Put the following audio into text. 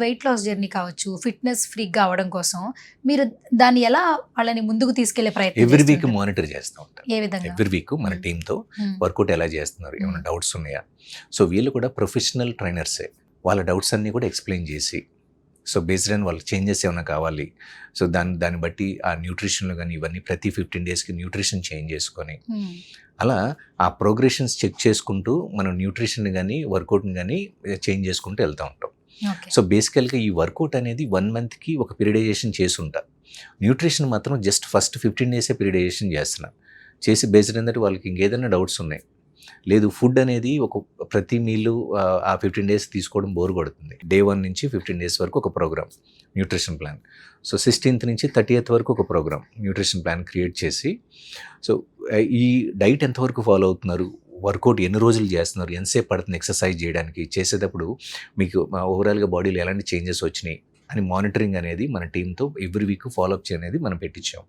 Weight loss journey కావచ్చు, fitness ఫ్రీక్‌గా అవ్వడం కోసం మీరు దాన్ని ఎలా వాళ్ళని ముందుకు తీసుకెళ్ళే ప్రయత్నం ఎవ్రీ వీక్ చేస్తుంటారు? మానిటర్ చేస్తూ ఉంటాం. ఏ విధంగా? ఎవ్రీ వీక్ మన హ్మ్. టీంతో హ్మ్. వర్కౌట్ ఎలా చేస్తున్నారు, ఏమైనా హ్మ్. డౌట్స్ ఉన్నాయా? సో వీళ్ళు కూడా ప్రొఫెషనల్ ట్రైనర్సే. వాళ్ళ డౌట్స్ అన్నీ కూడా ఎక్స్ప్లెయిన్ చేసి, సో బేస్డ్ ఆన్ వాళ్ళకి చేంజెస్ ఏమైనా కావాలి, సో దాన్ని బట్టి ఆ న్యూట్రిషన్లో కానీ ఇవన్నీ ప్రతి 15 డేస్కి న్యూట్రిషన్ చేంజ్ చేసుకొని, హ్మ్. అలా ఆ ప్రోగ్రెషన్స్ చెక్ చేసుకుంటూ మనం న్యూట్రిషన్ కానీ వర్కౌట్ని కానీ చేంజ్ చేసుకుంటూ వెళ్తూ ఉంటాం. ఓకే. సో బేసికల్గా ఈ వర్కౌట్ అనేది 1 మంత్కి ఒక పీరియడైజేషన్ చేసి ఉంటా. న్యూట్రిషన్ మాత్రం జస్ట్ ఫస్ట్ 15 డేసే పీరియడైజేషన్ చేస్తున్నా. చేసి బేస్డ్ ఏంటంటే వాళ్ళకి ఇంకేదైనా డౌట్స్ ఉన్నాయి, లేదు ఫుడ్ అనేది ఒక ప్రతి మీలు ఆ 15 డేస్ తీసుకోవడం బోర్ కొడుతుంది. డే 1 నుంచి 15 డేస్ వరకు ఒక programme nutrition plan. So 16th నుంచి 30th వరకు ఒక ప్రోగ్రామ్ న్యూట్రిషన్ ప్లాన్ క్రియేట్ చేసి, సో ఈ డైట్ ఎంతవరకు ఫాలో అవుతున్నారు, వర్కౌట్ ఎన్ని రోజులు చేస్తున్నారు, ఎంతసేపు పడుతుంది ఎక్సర్సైజ్ చేయడానికి, చేసేటప్పుడు మీకు ఓవరాల్గా బాడీలో ఎలాంటి చేంజెస్ వచ్చినాయి అని మానిటరింగ్ అనేది మన టీంతో ఎవ్రీ వీక్ ఫాలోఅప్ అనేది మనం పెట్టించాం.